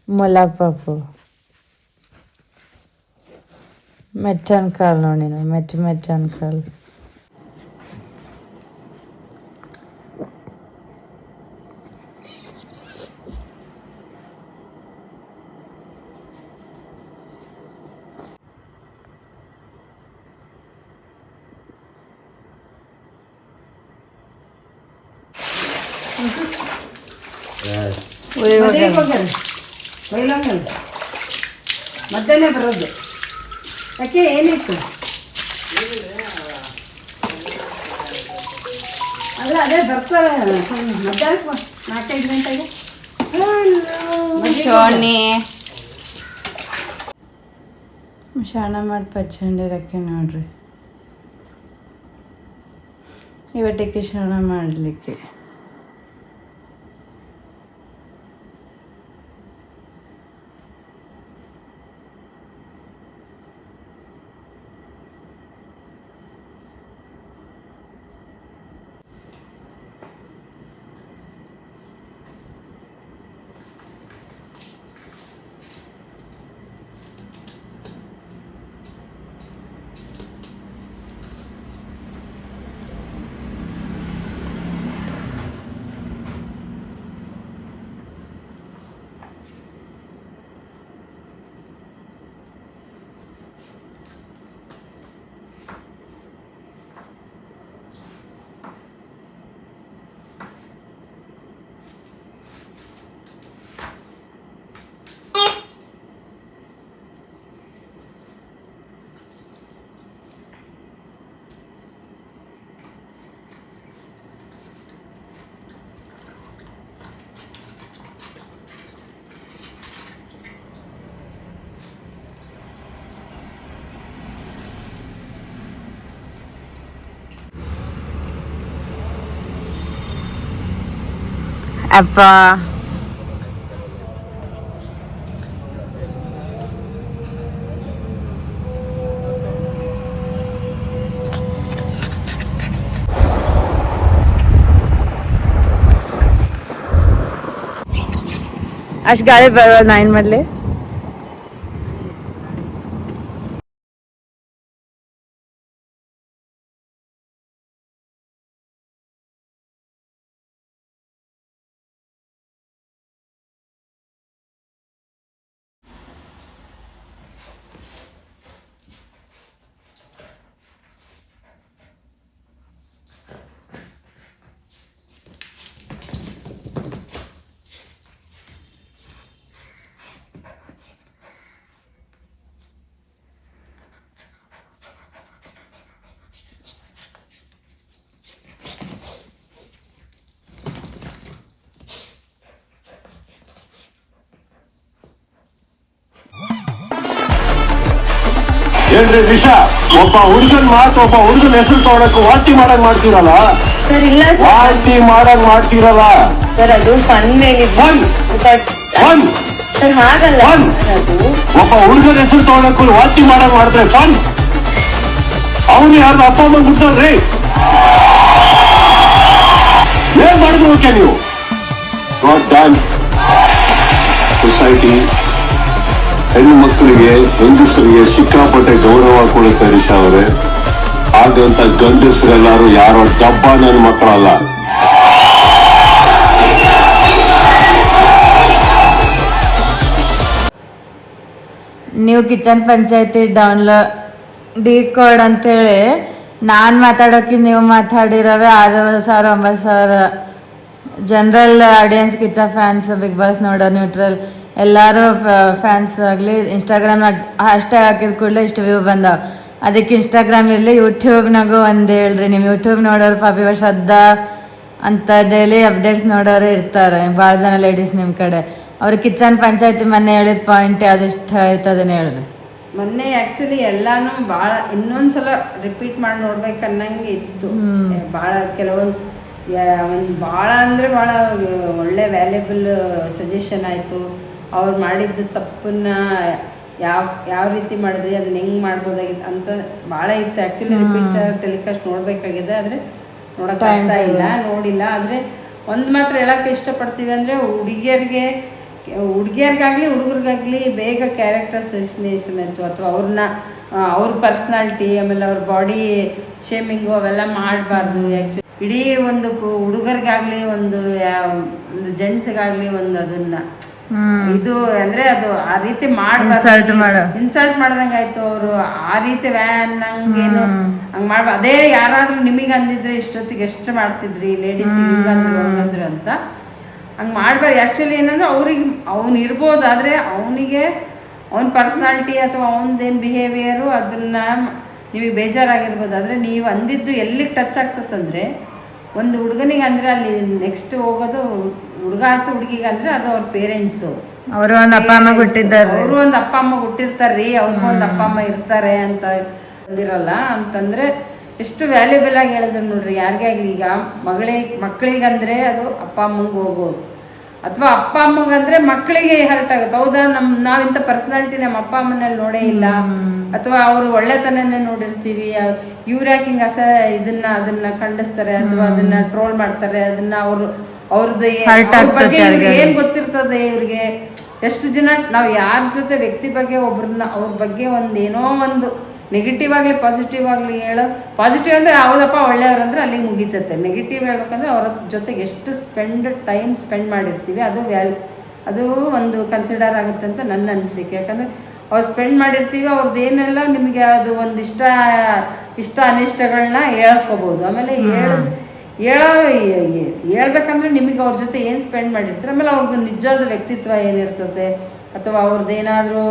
ಮುಲಾಪಪ್ಪು ಮೆಟ್ಟನ್ ಕಾಲು ನೋಡಿ ಮೆಟ್ಟನ್ ಕಾಲು. ಮಧ್ಯಾಹ್ನ ಬರೋದು ಯಾಕೆ ಏನಿತ್ತು ಅಲ್ಲ ಅದೇ ಬರ್ತಾರೆ ಮಧ್ಯಾಹ್ನ 4-5 ಗಂಟೆಗೆ ಶಾಣ ಮಾಡಿ ಪಚ್ಚಂಡಿರಕ್ಕೆ ನೋಡ್ರಿ ಇವತ್ತಿಗೆ ಶಾಣ ಮಾಡಲಿಕ್ಕೆ. ಅಪ್ಪ ಅಷ್ಟು ಗಾಳಿ ಬರವಲ್ಲ ನಾ ಏನು ಮಾಡಲಿ. ಏನ್ರಿ ವಿಷ ಒಬ್ಬ ಹುಡುಗನ್ ಮಾತು ಒಬ್ಬ ಹುಡುಗನ ಹೆಸರು ತಗೊಳಕ್ ವಾಂತಿ ಮಾಡಕ್ ಮಾಡ್ತೀರಲ್ಲ ಸರ್. ಇಲ್ಲ ವಾಂತಿ ಮಾಡಕ್ ಮಾಡ್ತೀರಲ್ಲ ಸರ್, ಅದು ಫನ್ ಸರ್, ಹಾಗಲ್ಲ ಅದು. ಒಬ್ಬ ಹುಡುಗನ ಹೆಸರು ತಗೊಳಕ್ ವಾಂತಿ ಮಾಡಕ್ ಮಾಡಿದ್ರೆ ಫನ್. ಅವ್ರು ಯಾರ್ದು ಅಪ್ಪ ಅಮ್ಮ ಬಿಡ್ತಾರ್ರಿ, ಏನ್ ಮಾಡಿದ್ರು ಓಕೆ ನೀವು. Not done. ಸೊಸೈಟಿ ಹೆಣ್ಣು ಮಕ್ಕಳಿಗೆ ಹೆಂಗಸರಿಗೆ ಸಿಕ್ಕಾಪಟ್ಟೆ ಗೌರವ ಕೊಡುತ್ತೆ ರಿಷಾ ಅವರೇ. ಹಾಗಂತ ಗಂಡಸರೆಲ್ಲರೂ ಯಾರೋ ಡಬ್ಬ ನನ್ನ ಮಕ್ಕಳಲ್ಲ. ನೀವು ಕಿಚನ್ ಪಂಚಾಯತಿ ಡಿ ಕೋಡ್ ಅಂತೇಳಿ ನಾನು ಮಾತಾಡೋಕೆ ನೀವು ಮಾತಾಡಿರವೆ 6,000 9,000 general audience, Kichcha fans, big boss ನೋಡೋ ನ್ಯೂಟ್ರಲ್ ಎಲ್ಲರೂ ಫ್ಯಾನ್ಸ್ ಆಗಲಿ. ಇನ್ಸ್ಟಾಗ್ರಾಮ್ ಹ್ಯಾಶ್ಟ್ಯಾಗ್ ಹಾಕಿದ ಕೂಡಲೇ ಇಷ್ಟು ವ್ಯೂ ಬಂದಾವ. ಅದಕ್ಕೆ ಇನ್ಸ್ಟಾಗ್ರಾಮ್ ಇರಲಿ, ಯೂಟ್ಯೂಬ್ನಾಗೂ ಒಂದು ಹೇಳ್ರಿ. ನಿಮ್ಮ ಯೂಟ್ಯೂಬ್ ನೋಡೋರು ಪಾಪಿ ಶ್ರದ್ಧಾ ಅಂತ ಡೈಲಿ ಅಪ್ಡೇಟ್ಸ್ ನೋಡೋರು ಇರ್ತಾರೆ ಭಾಳ ಜನ ಲೇಡೀಸ್ ನಿಮ್ಮ ಕಡೆ. ಅವ್ರು ಕಿಚನ್ ಪಂಚಾಯತಿ ಮೊನ್ನೆ ಹೇಳಿದ ಪಾಯಿಂಟ್ ಯಾವ್ದು ಇಷ್ಟ ಆಯ್ತು ಅದನ್ನ ಹೇಳ್ರಿ. ಮೊನ್ನೆ ಆ್ಯಕ್ಚುಲಿ ಎಲ್ಲಾನು ಭಾಳ ಇನ್ನೊಂದ್ಸಲ ರಿಪೀಟ್ ಮಾಡಿ ನೋಡ್ಬೇಕನ್ನಂಗೆ ಇತ್ತು. ಭಾಳ ಕೆಲವೊಂದು ಭಾಳ ಅಂದರೆ ಭಾಳ ಒಳ್ಳೆ ವ್ಯಾಲ್ಯೂಬಲ್ ಸಜೆಷನ್ ಆಯಿತು. ಅವ್ರು ಮಾಡಿದ್ದು ತಪ್ಪನ್ನ ಯಾವ ರೀತಿ ಮಾಡಿದ್ರಿ, ಅದನ್ನ ಹೆಂಗೆ ಮಾಡ್ಬೋದಾಗಿತ್ತು ಅಂತ ಭಾಳ ಇತ್ತು. ಆ್ಯಕ್ಚುಲಿ ರಿಪೀಟ್ ಟೆಲಿಕಾಸ್ಟ್ ನೋಡಬೇಕಾಗಿದೆ, ಆದರೆ ನೋಡೋಕ್ಕಾಗ್ತಾ ಇಲ್ಲ, ನೋಡಿಲ್ಲ. ಆದರೆ ಒಂದು ಮಾತ್ರ ಹೇಳೋಕ್ಕೆ ಇಷ್ಟಪಡ್ತೀವಿ ಅಂದರೆ ಹುಡುಗಿಯರಿಗೆ ಹುಡುಗಿಯರಿಗಾಗಲಿ ಹುಡುಗರಿಗಾಗಲಿ ಬೇಗ ಕ್ಯಾರೆಕ್ಟರ್ ಅಸೋಸಿನೇಷನ್ ಆಯಿತು, ಅಥವಾ ಅವ್ರ ಪರ್ಸ್ನಾಲಿಟಿ, ಆಮೇಲೆ ಅವ್ರ ಬಾಡಿ ಶೇಮಿಂಗು ಅವೆಲ್ಲ ಮಾಡಬಾರ್ದು. ಆ್ಯಕ್ಚುಲಿ ಇಡೀ ಒಂದು ಹುಡುಗರಿಗಾಗಲಿ ಒಂದು ಜೆಂಟ್ಸಿಗಾಗಲಿ ಒಂದು ಅದನ್ನ ಇದು ಅಂದರೆ ಅದು ಆ ರೀತಿ ಮಾಡಬಾರ್ದು, ಇನ್ಸಲ್ಟ್ ಮಾಡ್ದಂಗೆ ಆಯ್ತು. ಅವರು ಆ ರೀತಿ ನಂಗೇನು ಹಂಗೆ ಮಾಡ್ಬಾರ್ದು. ಅದೇ ಯಾರಾದರೂ ನಿಮಗೆ ಅಂದಿದ್ರೆ ಇಷ್ಟೊತ್ತಿಗೆ ಎಷ್ಟು ಮಾಡ್ತಿದ್ರಿ ಲೇಡೀಸ್ ಹಿಂಗಂದ್ರು ಹಂಗಂದ್ರು ಅಂತ ಹಂಗೆ ಮಾಡ್ಬಾರ್ದು. ಆ್ಯಕ್ಚುಲಿ ಏನಂದ್ರೆ ಅವ್ನು ಇರ್ಬೋದು, ಆದರೆ ಅವನ ಪರ್ಸ್ನಾಲಿಟಿ ಅಥವಾ ಅವನದೇನು ಬಿಹೇವಿಯರು ಅದನ್ನ ನಿಮಗೆ ಬೇಜಾರಾಗಿರ್ಬೋದು. ಆದರೆ ನೀವು ಅಂದಿದ್ದು ಎಲ್ಲಿಗೆ ಟಚ್ ಆಗ್ತದಂದರೆ ಒಂದು ಹುಡುಗನಿಗೆ ಅಂದರೆ ಅಲ್ಲಿ ನೆಕ್ಸ್ಟ್ ಹೋಗೋದು ಹುಡುಗ ಆಯ್ತು ಹುಡುಗಿಗೆ ಅಂದರೆ ಅದು ಅವ್ರ ಪೇರೆಂಟ್ಸು. ಅವರು ಒಂದು ಅಪ್ಪ ಅಮ್ಮ ಹುಟ್ಟಿದ್ದಾರೆ, ಅವರು ಒಂದು ಅಪ್ಪ ಅಮ್ಮ ಹುಟ್ಟಿರ್ತಾರ್ರಿ, ಅವ್ರಿಗೂ ಒಂದು ಅಪ್ಪ ಅಮ್ಮ ಇರ್ತಾರೆ ಅಂತ ಅಂದಿರಲ್ಲ ಅಂತಂದರೆ ಎಷ್ಟು ವ್ಯಾಲ್ಯೂಬಲ್ ಆಗಿ ಹೇಳಿದ್ರು ನೋಡ್ರಿ. ಯಾರಿಗೇ ಆಗಲಿ, ಈಗ ಮಕ್ಕಳಿಗಂದರೆ ಅದು ಅಪ್ಪ ಅಮ್ಮಂಗೆ ಹೋಗೋದು, ಅಥವಾ ಅಪ್ಪ ಅಮ್ಮಂಗಂದ್ರೆ ಮಕ್ಕಳಿಗೆ ಹರ್ಟ್ ಆಗುತ್ತೆ. ಹೌದಾ, ನಾವಿಂಥ ಪರ್ಸನಾಲಿಟಿ ನಮ್ಮ ಅಪ್ಪ ಅಮ್ಮನಲ್ಲಿ ನೋಡೇ ಇಲ್ಲ, ಅಥವಾ ಅವರು ಒಳ್ಳೆತನನೇ ನೋಡಿರ್ತೀವಿ, ಇವ್ರು ಯಾಕೆ ಹಿಂಗೆ ಅದನ್ನ ಖಂಡಿಸ್ತಾರೆ ಅಥವಾ ಅದನ್ನ ಟ್ರೋಲ್ ಮಾಡ್ತಾರೆ, ಅದನ್ನ ಅವ್ರದ್ದು ಬಗ್ಗೆ ಏನ್ ಗೊತ್ತಿರ್ತದೆ ಇವ್ರಿಗೆ. ಎಷ್ಟು ಜನ ನಾವು ಯಾರ ಜೊತೆ ವ್ಯಕ್ತಿ ಬಗ್ಗೆ ಒಬ್ರನ್ನ ಅವ್ರ ಬಗ್ಗೆ ಏನೋ ಒಂದು ನೆಗೆಟಿವ್ ಆಗಲಿ ಪಾಸಿಟಿವ್ ಆಗಲಿ ಹೇಳೋದು. ಪಾಸಿಟಿವ್ ಅಂದರೆ ಹೌದಪ್ಪ ಒಳ್ಳೆಯವ್ರಂದ್ರೆ ಅಲ್ಲಿಗೆ ಮುಗಿತೈತೆ. ನೆಗೆಟಿವ್ ಹೇಳ್ಬೇಕಂದ್ರೆ ಅವ್ರ ಜೊತೆಗೆ ಎಷ್ಟು ಟೈಮ್ ಸ್ಪೆಂಡ್ ಮಾಡಿರ್ತೀವಿ ಅದು ಒಂದು ಕನ್ಸಿಡರ್ ಆಗುತ್ತೆ ಅಂತ ನನ್ನ ಅನಿಸಿಕೆ. ಯಾಕಂದರೆ ಅವ್ರು ಸ್ಪೆಂಡ್ ಮಾಡಿರ್ತೀವಿ, ಅವ್ರದ್ದು ಏನೆಲ್ಲ ನಿಮಗೆ ಅದು ಒಂದು ಇಷ್ಟ ಅನಿಷ್ಟಗಳನ್ನ ಹೇಳ್ಕೋಬೋದು. ಆಮೇಲೆ ಹೇಳ್ಬೇಕಂದ್ರೆ ನಿಮಗೆ ಅವ್ರ ಜೊತೆ ಏನು ಸ್ಪೆಂಡ್ ಮಾಡಿರ್ತೀರ, ಆಮೇಲೆ ಅವ್ರದ್ದು ನಿಜವಾದ ವ್ಯಕ್ತಿತ್ವ ಏನಿರ್ತದೆ, ಅಥವಾ ಅವ್ರದ್ದು ಏನಾದರೂ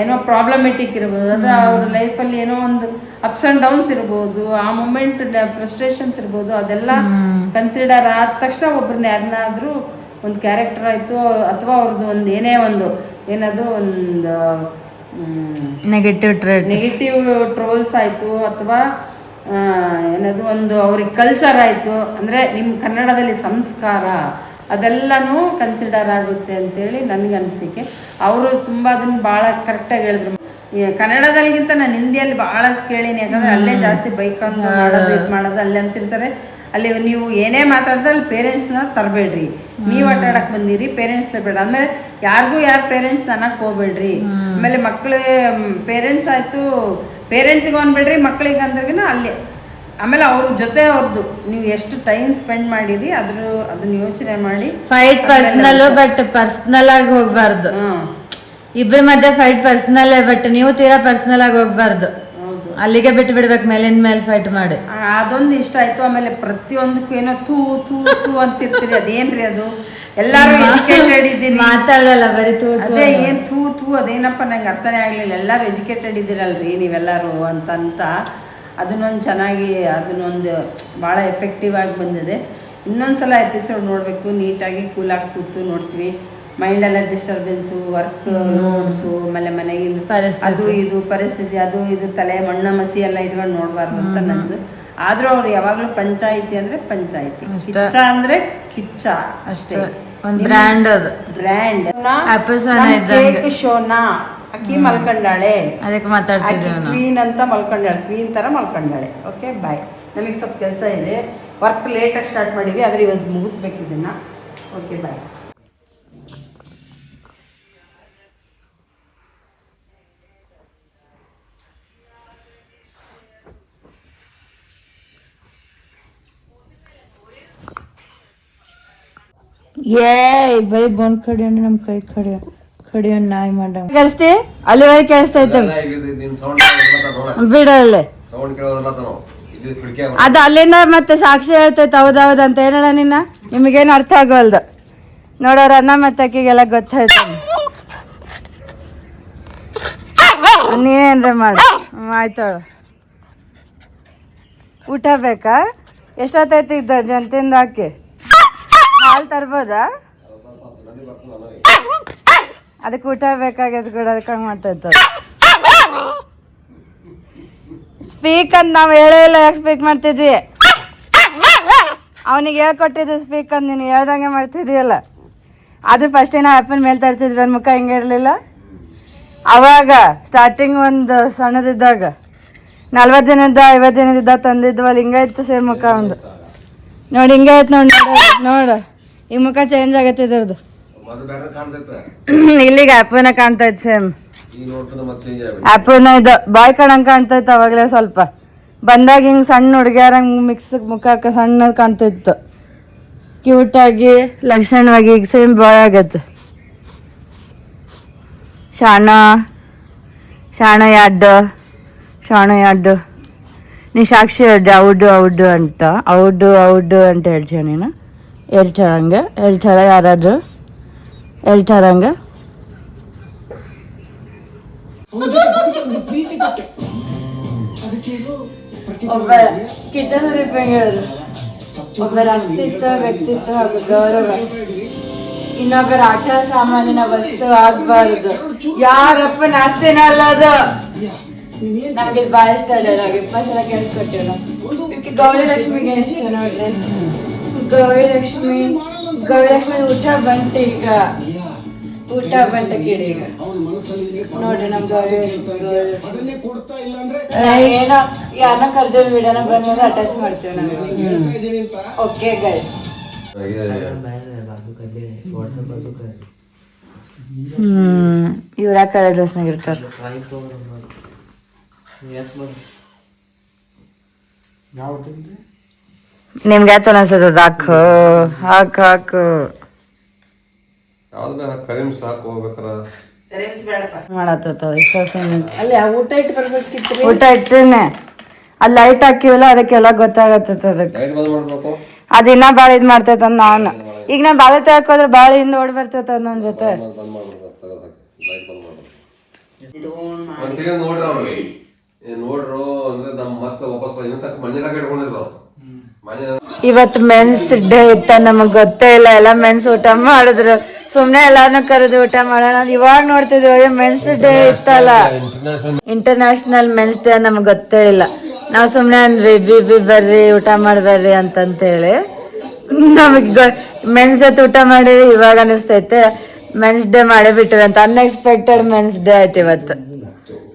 ಏನೋ ಪ್ರಾಬ್ಲಮೆಟಿಕ್ ಇರ್ಬೋದು, ಅಂದರೆ ಅವ್ರ ಲೈಫಲ್ಲಿ ಏನೋ ಒಂದು ಅಪ್ಸ್ ಆ್ಯಂಡ್ ಡೌನ್ಸ್ ಇರ್ಬೋದು, ಆ ಮೂಮೆಂಟ್ ಫ್ರಸ್ಟ್ರೇಷನ್ಸ್ ಇರ್ಬೋದು, ಅದೆಲ್ಲ ಕನ್ಸಿಡರ್ ಆದ ತಕ್ಷಣ ಒಬ್ಬರನ್ನ ಯಾರನ್ನಾದರೂ ಒಂದು ಕ್ಯಾರೆಕ್ಟರ್ ಆಯಿತು ಅಥವಾ ಅವ್ರದ್ದು ಒಂದು ಏನದು ಒಂದು ನೆಗೆಟಿವ್ ಟ್ರೋಲ್ಸ್ ಆಯಿತು, ಅಥವಾ ಏನದು ಒಂದು ಅವ್ರಿಗೆ ಕಲ್ಚರ್ ಆಯಿತು ಅಂದರೆ ನಿಮ್ಮ ಕನ್ನಡದಲ್ಲಿ ಸಂಸ್ಕಾರ ಅದೆಲ್ಲನೂ ಕನ್ಸಿಡರ್ ಆಗುತ್ತೆ ಅಂತೇಳಿ ನನಗೆ ಅನಿಸಿಕೆ. ಅವರು ತುಂಬ ಅದನ್ನು ಭಾಳ ಕರೆಕ್ಟಾಗಿ ಹೇಳಿದ್ರು. ಕನ್ನಡದಲ್ಲಿಗಿಂತ ನಾನು ಹಿಂದಿಯಲ್ಲಿ ಭಾಳ ಕೇಳೀನಿ, ಯಾಕಂದರೆ ಅಲ್ಲೇ ಜಾಸ್ತಿ ಬೈಕೊಂಡು ಮಾಡೋದು ಇದು ಮಾಡೋದು ಅಲ್ಲೇ ಅಂತಿರ್ತಾರೆ. ಅಲ್ಲಿ ನೀವು ಏನೇ ಮಾತಾಡಿದ್ರೆ ಅಲ್ಲಿ ಪೇರೆಂಟ್ಸ್ನ ತರಬೇಡ್ರಿ, ನೀವು ಆಟ ಆಡಕ್ಕೆ ಬಂದಿರಿ, ಪೇರೆಂಟ್ಸ್ ತರಬೇಡ. ಆಮೇಲೆ ಯಾರು ಪೇರೆಂಟ್ಸ್ ಅನ್ನಕ್ಕೆ ಹೋಗ್ಬೇಡ್ರಿ. ಆಮೇಲೆ ಮಕ್ಕಳಿಗೆ ಪೇರೆಂಟ್ಸ್ ಆಯಿತು, ಪೇರೆಂಟ್ಸಿಗೆ ಅನ್ಬೇಡ್ರಿ, ಮಕ್ಕಳಿಗೆ ಅಂದ್ರಿಗಿನ ಅಲ್ಲಿ. ಆಮೇಲೆ ಅವ್ರ ಜೊತೆ ಅವ್ರದ್ದು ನೀವು ಎಷ್ಟು ಟೈಮ್ ಸ್ಪೆಂಡ್ ಮಾಡಿರಿ ಅದನ್ನ ಯೋಚನೆ ಮಾಡಿ. ಫೈಟ್ ಪರ್ಸನಲ್, ಬಟ್ ಪರ್ಸನಲ್ ಆಗಿ ಹೋಗ್ಬಾರ್ದು. ಇಬ್ಬರ ಮಧ್ಯೆ ಫೈಟ್ ಪರ್ಸನಲ್, ಬಟ್ ನೀವು ತೀರಾ ಪರ್ಸನಲ್ ಆಗಿ ಹೋಗ್ಬಾರ್ದು. ಅಲ್ಲಿಗೆ ಬಿಟ್ಟು ಬಿಡ್ಬೇಕು, ಮೇಲಿಂದ ಮೇಲೆ ಫೈಟ್ ಮಾಡಿ. ಅದೊಂದು ಇಷ್ಟ ಆಯ್ತು. ಆಮೇಲೆ ಪ್ರತಿಯೊಂದಕ್ಕೂ ಏನೋ ಥೂ ಥೂ ಥೂ ಅಂತಿರ್ತೀರಿ, ಅದೇನ್ರಿ ಅದು? ಎಲ್ಲಾರು ಎಜುಕೇಟೆಡ್ ಇದ್ದೀರಿ, ಮಾತಾಡಲ್ಲ ಬರೀ ಥೂ. ಅದೇ ಏನ್ ಥೂ ಥೂ ಅದೇನಪ್ಪ ನಂಗೆ ಅರ್ಥನೇ ಆಗ್ಲಿಲ್ಲ. ಎಲ್ಲಾರು ಎಜುಕೇಟೆಡ್ ಇದ್ದೀರಲ್ರಿ ನೀವೆಲ್ಲರೂ ಅಂತ ಅದನ್ನೊಂದು ಭಾಳ ಎಫೆಕ್ಟಿವ್ ಆಗಿ ಬಂದಿದೆ. ಇನ್ನೊಂದ್ಸಲ ಎಪಿಸೋಡ್ ನೋಡಬೇಕು, ನೀಟಾಗಿ ಕೂಲಾಗಿ ಕೂತು ನೋಡ್ತೀವಿ. ಮೈಂಡೆಲ್ಲ ಡಿಸ್ಟರ್ಬೆನ್ಸು, ವರ್ಕ್ ಲೋಡ್ಸು, ಆಮೇಲೆ ಮನೆಗಿಂದ ಅದು ಇದು ಪರಿಸ್ಥಿತಿ, ಅದು ಇದು ತಲೆ ಮಣ್ಣ ಮಸಿ ಎಲ್ಲ ಇಟ್ಕೊಂಡು ನೋಡಬಾರ್ದು ಅಂತ ನಂದು. ಆದರೂ ಅವ್ರು ಯಾವಾಗಲೂ ಪಂಚಾಯಿತಿ ಅಂದರೆ ಪಂಚಾಯಿತಿ, ಕಿಚ್ಚ ಅಂದರೆ ಕಿಚ್ಚ ಅಷ್ಟೇ. ಬ್ರ್ಯಾಂಡ್ ಕೇಕ್ ಶೋನಾ ಅಕ್ಕಿ ಮಲ್ಕೊಂಡಾಳೆ, ಅದಕ್ಕೆ ಮಾತಾಡ್ತಿದ್ದೀವಿ. ಕ್ವೀನ್ ಅಂತ ಮಲ್ಕೊಂಡಾಳೆ, ಕ್ವೀನ್ ಥರ ಮಲ್ಕೊಂಡಾಳೆ. Okay bye. ನಮಗೆ ಸ್ವಲ್ಪ ಕೆಲಸ ಇದೆ, ವರ್ಕ್ ಲೇಟಾಗಿ ಸ್ಟಾರ್ಟ್ ಮಾಡೀವಿ, ಆದರೆ ಇವತ್ತು ಮುಗಿಸ್ಬೇಕು ಇದನ್ನು. Okay bye. ಬರೀ ಬಂದ್ ಕಡಿ ನಮ್ ಕೈ ಕಡಿ ನಾಯಿ ಮಾಡ ಕಳಿಸ್ತಿ ಅಲ್ಲಿವರೆಗೆ ಕೇಳಿಸ್ತೈತೆ ಬಿಡಲ್ಲೇ ಅದು ಅಲ್ಲಿಂದ ಮತ್ತೆ ಸಾಕ್ಷಿ ಹೇಳ್ತೈತೆ ಹೌದೌದು ಅಂತ ಹೇಳಲ್ಲ. ನಿಮಗೇನು ಅರ್ಥ ಆಗೋಲ್ದು ನೋಡೋರ ಅನ್ನ ಮತ್ತೆ ಅಕ್ಕಿಗೆಲ್ಲ ಗೊತ್ತಾಯ್ತು. ನೀನೇನ್ರ ಮಾಡ ಆಯ್ತೋಳ. ಊಟ ಬೇಕಾ? ಎಷ್ಟೊತ್ತೈತಿ ಇದ್ದ ಜಂತಿಂದ ಹಾಕಿ ಹಾಲು ತರ್ಬೋದಾ? ಅದಕ್ಕೆ ಊಟ ಬೇಕಾಗ್ಯದ ಕೂಡ ಅದಕ್ಕೆ ಹಂಗೆ ಮಾಡ್ತಾಯಿತ್ತು. ಸ್ಪೀಕ್ ಅಂತ ನಾವು ಹೇಳೇ ಇಲ್ಲ. ಯಾಕೆ ಸ್ಪೀಕ್ ಮಾಡ್ತಿದ್ವಿ? ಅವನಿಗೆ ಹೇಳ್ಕೊಟ್ಟಿದ್ದು ಸ್ಪೀಕ್ ಅಂತ, ನೀನು ಹೇಳ್ದಂಗೆ ಮಾಡ್ತಿದ್ದೀಯಲ್ಲ. ಆದರೂ ಫಸ್ಟ್ ಏನೋ ಆ್ಯಪನ್ ಮೇಲೆ ತರ್ತಿದ್ವಿ, ಒಂದು ಮುಖ ಹಿಂಗೆ ಇರಲಿಲ್ಲ ಅವಾಗ. ಸ್ಟಾರ್ಟಿಂಗ್ ಒಂದು ಸಣ್ಣದಿದ್ದಾಗ 40 ದಿನದ 50 ದಿನದಿದ್ದ ತಂದಿದ್ವಲ್ಲ, ಹಿಂಗಾಯ್ತು ಸೇಮ್ ಮುಖ ಒಂದು. ನೋಡಿ ಹಿಂಗೆ ಆಯ್ತು ನೋಡಿ ನೋಡು ಈ ಮುಖ ಚೇಂಜ್ ಆಗತ್ತೆ ಇದ್ರದ್ದು. ಇಲ್ಲಿಗೆ ಆ್ಯಪನ ಕಾಣ್ತೈತೆ ಸೇಮ್ ಆ್ಯಪನ ಇದು ಬಾಯ್ ಕಣಂಗೆ ಕಾಣ್ತೈತೆ ಅವಾಗಲೇ ಸ್ವಲ್ಪ ಬಂದಾಗ ಹಿಂಗೆ ಸಣ್ಣ ಹುಡುಗಿಯರಂಗೆ ಮಿಕ್ಸ್ ಮುಖಕ್ಕೆ ಸಣ್ಣ ಕಾಣ್ತಿತ್ತು ಕ್ಯೂಟಾಗಿ ಲಕ್ಷಣವಾಗಿ ಈಗ ಸೇಮ್ ಬಾಯ್ ಆಗತ್ತೆ ಶಾಣ ಯಾಡ್ ನೀ ಸಾಕ್ಷಿ ಹೇಳ್ದೆ ಔಡು ಅಂತ ಔಡು ಅಂತ ಹೇಳ್ತೀಯ ನೀನು ಹೇಳ್ತಾರ ಯಾರಾದ್ರು ಹೇಳ್ತಾರಂಗ ಒಬ್ಬ ಕಿಚನ್ ದೀಪಂಗರು ಒಬ್ಬರ ಅಸ್ತಿತ್ವ ವ್ಯಕ್ತಿತ್ವ ಹಾಗೂ ಗೌರವ ಇನ್ನೊಬ್ಬರ ಆಟ ಸಾಮಾನಿನ ವಸ್ತು ಆಗ್ಬಾರ್ದು ಯಾರಪ್ಪ ನಾಸ್ತಿನ ಅಲ್ಲದು ನಮ್ಗೆ ಇದು ಭಾಳ ಇಷ್ಟ ಡೈಲಾಗ್ 20 ಸಲ ಕೇಳ್ಕೊಟ್ಟೇವ್ ನಾವು ಗೌರಿ ಲಕ್ಷ್ಮಿಗೆ ಏನ್ ಇಷ್ಟ ನೋಡ್ರಿ ಗೌರಿ ಲಕ್ಷ್ಮಿ ಊಟ ಬಂತು ಈಗ ಊಟ ಬಂತ ಕೇಳಿ ಈಗ ನೋಡ್ರಿ ನಮ್ ಗೌರಿ ಏನೋ ಯಾರನ್ನ ಕರ್ದಿಲ್ ವಿಡಿಯೋನ ಬಂದ್ರೆ ಅಟ್ಯಾಚ್ ಮಾಡ್ತೀವಿ ನಾವು ಓಕೆ ಗೈಸ್ ಇವ್ರ ಕಲರ್ ಡ್ರೆಸ್ನಾಗ ಇರ್ತಾರ ನಿಮ್ಗೆ ಯಾತ ಅನ್ಸದ ಹಾಕು ಮಾಡತ್ತ ಇಷ್ಟ ಅಲ್ಲಿ ಊಟ ಇಟ್ಟು ಬರ್ಬೇಕಿತ್ತು ಊಟ ಇಟ್ಟೇನೆ ಅಲ್ಲಿ ಲೈಟ್ ಹಾಕಿವಲ್ಲ ಅದಕ್ಕೆಲ್ಲ ಗೊತ್ತಾಗತ್ತ ಅದಕ್ಕೆ ಅದಿನ್ನ ಭಾಳ ಇದ್ ಮಾಡ್ತೈತ ನಾನು ಈಗ ನಾ ಬಾಳೆ ತಗೋದ್ರೆ ಭಾಳ ಹಿಂದ್ ಓಡ್ ಬರ್ತೈತ ನನ್ನ ಜೊತೆ ಇವತ್ತು ಮೆನ್ಸ್ ಡೇ ಇತ್ತ ನಮಗ್ ಗೊತ್ತೇ ಇಲ್ಲ ಎಲ್ಲ ಮೆನ್ಸ್ ಊಟ ಮಾಡಿದ್ರು ಸುಮ್ನೆ ಎಲ್ಲಾರನ್ನ ಕರೆದು ಊಟ ಮಾಡೋಣ ಇವಾಗ ನೋಡ್ತಿದ್ವಿ ಮೆನ್ಸ್ ಡೇ ಇತ್ತಲ್ಲ ಇಂಟರ್ನ್ಯಾಷನಲ್ ಮೆನ್ಸ್ ಡೇ ನಮ್ಗೆ ಗೊತ್ತೇ ಇಲ್ಲ ನಾವು ಸುಮ್ನೆ ಅಂದ್ವಿ ಬಿ ಬರ್ರಿ ಊಟ ಮಾಡ್ಬರ್ರಿ ಅಂತಂತೇಳಿ ನಮಗ್ ಮೆನ್ಸ್ ಜೊತೆ ಊಟ ಮಾಡಿ ಇವಾಗ ಅನಿಸ್ತೈತೆ ಮೆನ್ಸ್ ಡೇ ಮಾಡೇ ಬಿಟ್ಟಿವಿ ಅಂತ ಅನ್ಎಕ್ಸ್ಪೆಕ್ಟೆಡ್ ಮೆನ್ಸ್ ಡೇ ಆಯ್ತು ಇವತ್ತು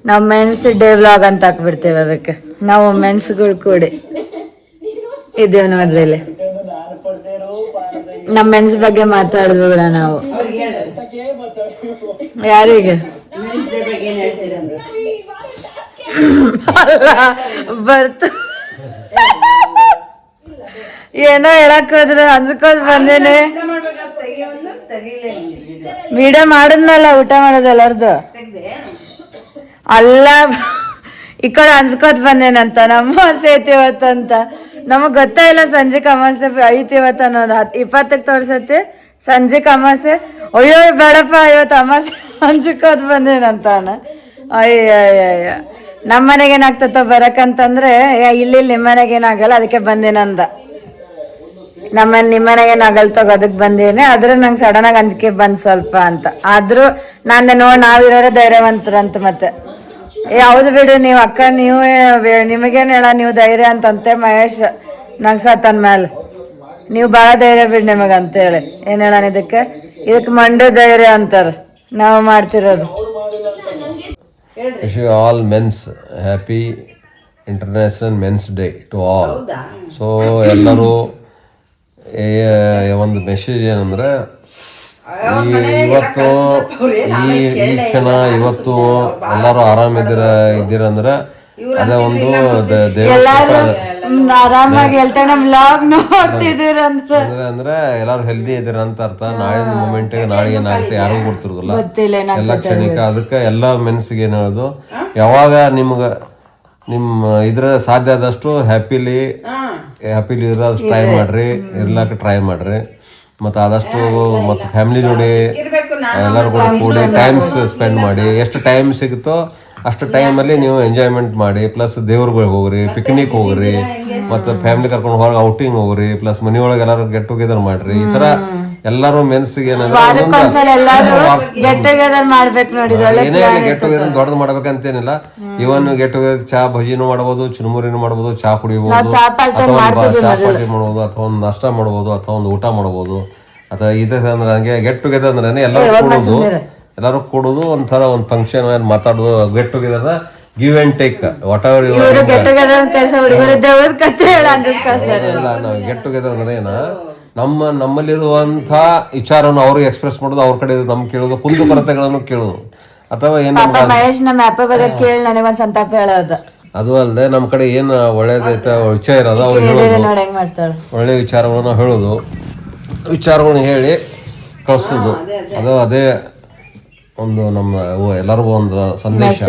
ನಾವು ಮೆನ್ಸ್ ಡೇ ವ್ಲಾಗ್ ಅಂತ ಹಾಕ್ಬಿಡ್ತೇವೆ ಅದಕ್ಕೆ ನಾವು ಮೆನ್ಸ್ಗಳು ಕೂಡಿ ಇದೇವ್ ನೋಡ್ರಿ ಇಲ್ಲಿ ನಮ್ಮ ಮೆನ್ಸ್ ಬಗ್ಗೆ ಮಾತಾಡಿದ್ವಿ ಕೂಡ ನಾವು ಯಾರಿಗೆ ಅಲ್ಲ ಬರ್ತ ಏನೋ ಹೇಳಕ್ ಹೋದ್ರೆ ಅನ್ಸ್ಕೋದ್ ಬಂದೇನೆ ವಿಡಿಯೋ ಮಾಡಿದ್ನಲ್ಲ ಊಟ ಮಾಡೋದು ಎಲ್ಲಾರ್ದು ಅಲ್ಲ ಈ ಕಡೆ ಅನ್ಸ್ಕೋತ್ ಬಂದೇನಂತ ನಮ್ಮ ಅಮಾವಾಸ್ಯೆ ಐತಿ ಇವತ್ತಂತ ನಮಗ್ ಗೊತ್ತೇ ಇಲ್ಲ ಸಂಜೆಕ್ ಅಮಾವಾಸ್ಯೆ ಐತಿ ಇವತ್ತು ಅನ್ನೋದು 20ಕ್ಕೆ ತೋರ್ಸತಿ ಸಂಜೆಕ್ ಅಮಾವಾಸ್ಯೆ ಅಯ್ಯೋ ಬೇಡಪ್ಪ ಇವತ್ತು ಅಮಾವಾಸ್ಯೆ ಅನ್ಸ್ಕೋತ್ ಬಂದೇನಂತ ಅಯ್ಯ ನಮ್ಮ ಮನೆಗೆ ಏನಾಗ್ತತ್ತೋ ಬರಕಂತಂದ್ರೆ ಇಲ್ಲಿ ನಿಮ್ಮ ಮನೆಗೆ ಏನಾಗಲ್ಲ ಅದಕ್ಕೆ ಬಂದೇನಂದ ನಿಮ್ಮ ಮನೆಗೆ ಏನಾಗಲ್ ತಗೋ ಅದಕ್ಕೆ ಬಂದೇನೆ ಆದ್ರೆ ನಂಗೆ ಸಡನ್ ಆಗಿ ಅಂಜಿಕೆ ಬಂದ್ ಸ್ವಲ್ಪ ಅಂತ ಆದ್ರೂ ನಾನು ನಾವಿರೋರೇ ಧೈರ್ಯವಂತರಂತ ಮತ್ತೆ ಯಾವ್ದು ಬಿಡು ನೀವು ಅಕ್ಕ ನೀವು ನಿಮಗೇನು ಹೇಳ ನೀವು ಧೈರ್ಯ ಅಂತಂತೆ ಮಹೇಶ್ ನಗ್ಸತ್ತನ್ ಮೇಲೆ ನೀವು ಭಾಳ ಧೈರ್ಯ ಬಿಡು ನಿಮಗಂತೇಳಿ ಏನ್ ಹೇಳ ಇದಕ್ಕೆ ಮಂಡ್ಯ ಧೈರ್ಯ ಅಂತಾರ ನಾವು ಮಾಡ್ತಿರೋದು all men's happy international men's day to all so ಎಲ್ಲರೂ ಒಂದು ಮೆಸೇಜ್ ಏನಂದ್ರೆ ಇವತ್ತು ಈ ಕ್ಷಣ ಇವತ್ತು ಎಲ್ಲರೂ ಇದ್ದೀರಂದ್ರೆ ಅದೇ ಒಂದು ಆರಾಮಾಗಿ ಅಂದ್ರೆ ಎಲ್ಲಾರು ಹೆಲ್ದಿ ಇದೀರ ಅಂತ ಅರ್ಥ ನಾಳೆ ಮೂಮೆಂಟ್ ನಾಳೆ ಏನಾಗುತ್ತೆ ಯಾರಿಗೂ ಗೊತ್ತಿರೋದಿಲ್ಲ ಎಲ್ಲ ಕ್ಷಣಿಕ ಅದಕ್ಕೆ ಎಲ್ಲ ಮೆನ್ಸ್ಗೆ ಏನ್ ಹೇಳೋದು ಯಾವಾಗ ನಿಮ್ಮ ಇದ್ರ ಸಾಧ್ಯ ಆದಷ್ಟು ಹ್ಯಾಪಿಲಿ ಇರೋದು ಟ್ರೈ ಮಾಡ್ರಿ ಮತ್ತು ಆದಷ್ಟು ಮತ್ತು ಫ್ಯಾಮಿಲಿ ಜೋಡಿ ಎಲ್ಲರೂ ಕೂಡ ಕೂಡಿ ಟೈಮ್ಸ್ ಸ್ಪೆಂಡ್ ಮಾಡಿ ಎಷ್ಟು ಟೈಮ್ ಸಿಗುತ್ತೋ ಅಷ್ಟು ಟೈಮಲ್ಲಿ ನೀವು ಎಂಜಾಯ್ಮೆಂಟ್ ಮಾಡಿ ಪ್ಲಸ್ ದೇವ್ರಿಗೆ ಹೋಗ್ರಿ ಪಿಕ್ನಿಕ್ ಹೋಗ್ರಿ ಮತ್ತು ಫ್ಯಾಮಿಲಿ ಕರ್ಕೊಂಡು ಹೊರಗೆ ಔಟಿಂಗ್ ಹೋಗ್ರಿ ಪ್ಲಸ್ ಮನೆಯೊಳಗೆ ಎಲ್ಲರೂ ಗೆಟ್ ಟುಗೆದರ್ ಮಾಡ್ರಿ ಈ ತರ ಎಲ್ಲರೂ ಮೆನ್ಸ್ಗೆ ಏನೇನು ಗೆಟ್ ಟುಗೆದರ್ ದೊಡ್ಡದು ಮಾಡ್ಬೇಕಂತೇನಿಲ್ಲ ಇವನ್ ಗೆಟ್ ಟುಗೆದರ್ ಚಾ ಭಜಿನೂ ಮಾಡ್ಬೋದು ಚುರುಮುರಿನೂ ಮಾಡ್ಬೋದು ಚಾ ಕುಡಿಬಹುದು ಅಥವಾ ಚಾ ಪಾರ್ಟಿ ಮಾಡ್ಬೋದು ಅಥವಾ ಒಂದು ನಾಷ್ಟ ಮಾಡ್ಬೋದು ಅಥವಾ ಒಂದು ಊಟ ಮಾಡ್ಬೋದು ಅಥವಾ ಇದೇ ಅಂದ್ರೆ ಹಂಗೆ ಗೆಟ್ ಟುಗೆದರ್ ಅಂದ್ರೆ ಎಲ್ಲರೂ ಕೂಡೋದು ಒಂಥರ ಒಂದು ಫಂಕ್ಷನ್ ಮಾತಾಡೋದು get together give and take what ever get together ಅಂದ್ರೆ ಏನ ನಮ್ಮಲ್ಲಿರುವಂಥ ವಿಚಾರವನ್ನು ಅವ್ರಿಗೆ ಎಕ್ಸ್ಪ್ರೆಸ್ ಮಾಡೋದು, ಅವ್ರ ಕಡೆ ನಮ್ಗೆ ಕೇಳೋದು, ಕುಂದು ಕೊರತೆಗಳನ್ನು ಕೇಳೋದು, ಅಥವಾ ಏನು ಪಾಪ ಮಹೇಶ್ ನಮ್ಮ ಅಪ್ಪ ಬದ ಕೇಳಿ ನನಗೊಂದ್ ಸಂತಾಪ ಹೇಳೋದು. ಅದು ಅಲ್ಲದೆ ನಮ್ಮ ಕಡೆ ಏನು ಒಳ್ಳೇದೈತೆ ವಿಚಾರ ಇರೋದು ಅವ್ರು ಹೇಳೋದು, ನೋಡಿ ಹೆಂಗ್ ಮಾಡ್ತಾಳೆ. ಒಳ್ಳೆ ವಿಚಾರಗಳನ್ನು ಹೇಳೋದು, ವಿಚಾರಗಳನ್ನ ಹೇಳಿ ಕಳಿಸೋದು. ಅದೇ ಒಂದು ನಮ್ಮ ಎಲ್ಲರಿಗೂ ಒಂದು ಸಂದೇಶ,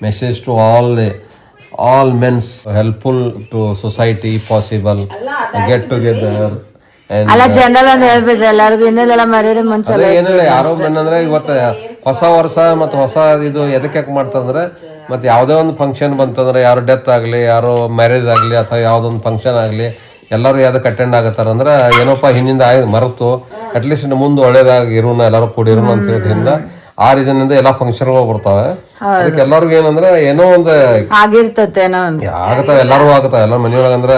message to all men's, helpful to society, possible, get together. ಅಲ್ಲ ಜನರಲ್ ಒಂದ್ ಹೇಳ್ಬಿಡ್ರಿ ಎಲ್ಲಾರ್ಗು, ಇನ್ನೆಲ್ಲ ಮರ್ಯಾದೆ ಮುಂಚೆ ಏನಿಲ್ಲ, ಯಾರೋ ಬಂದಂದ್ರೆ ಇವತ್ತು ಹೊಸ ವರ್ಷ ಮತ್ತು ಹೊಸ ಇದು ಎದಕ್ಕೆ ಮಾಡ್ತಂದ್ರೆ, ಮತ್ತು ಯಾವುದೇ ಒಂದು ಫಂಕ್ಷನ್ ಬಂತಂದ್ರೆ, ಯಾರು ಡೆತ್ ಆಗಲಿ, ಯಾರೋ ಮ್ಯಾರೇಜ್ ಆಗಲಿ, ಅಥವಾ ಯಾವುದೊಂದು ಫಂಕ್ಷನ್ ಆಗಲಿ, ಎಲ್ಲರೂ ಯಾವ್ದಕ್ಕೆ ಅಟೆಂಡ್ ಆಗತ್ತಾರಂದ್ರೆ ಏನೋಪ್ಪ ಹಿಂದಿಂದ ಮರೆತು ಅಟ್ಲೀಸ್ಟ್ ಮುಂದೆ ಒಳ್ಳೇದಾಗಿ ಇರೋಣ, ಎಲ್ಲರೂ ಕೂಡಿರೋಣ ಅಂತ ಹೇಳೋದ್ರಿಂದ ಆ ರೀಸನ್ನಿಂದ ಎಲ್ಲ ಫಂಕ್ಷನ್ಗಳು ಬರ್ತಾವೆ. ಅದಕ್ಕೆ ಎಲ್ಲರಿಗೂ ಏನಂದ್ರೆ ಏನೋ ಒಂದು ಆಗಿರ್ತೇನೋ ಆಗತ್ತಾವ, ಎಲ್ಲರೂ ಆಗತ್ತಾವ. ಎಲ್ಲ ಮನೆಯೊಳಗಂದ್ರೆ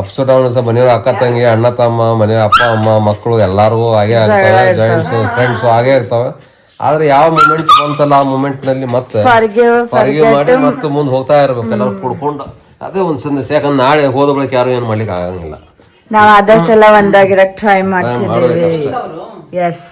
ಅಪ್ಸ್ ಡೌನ್ಸ್, ಮನೆಯೊಳಗೆ ಅಕ್ಕ ತಂಗಿ, ಅಣ್ಣ ತಮ್ಮ, ಮನೆ ಅಪ್ಪ ಅಮ್ಮ, ಮಕ್ಕಳು ಎಲ್ಲಾರ್ಗೂ ಹಾಗೆ ಆಗ್ತವೆ, ಜಾಯಿಂಟ್ಸ್ ಫ್ರೆಂಡ್ಸ್ ಹಾಗೆ ಆಗ್ತವೆ. ಆದ್ರೆ ಯಾವ ಮೂಮೆಂಟ್ ಬಂತಲ್ಲ ಆ ಮೂಮೆಂಟ್ ನಲ್ಲಿ ಮತ್ತೆ ಫಾರ್ಗಿವ್ ಮಾಡಿ ಮತ್ತೆ ಮುಂದೆ ಹೋಗ್ತಾ ಇರ್ಬೇಕು ಎಲ್ಲರೂ ಕುಡ್ಕೊಂಡು. ಅದೇ ಒಂದು ಸಂದೇಶ. ಯಾಕಂದ್ರೆ ನಾಳೆ ಹೋದ ಬಳಿಕ ಯಾರು ಏನು ಮಾಡ್ಲಿಕ್ಕೆ ಆಗಂಗಿಲ್ಲ. ನಾವ್ ಆದಷ್ಟೆಲ್ಲ ಒಂದಾಗಿರಕ್ ಟ್ರೈ ಮಾಡ್ತಿದ್ದೀವಿ. ಎಸ್.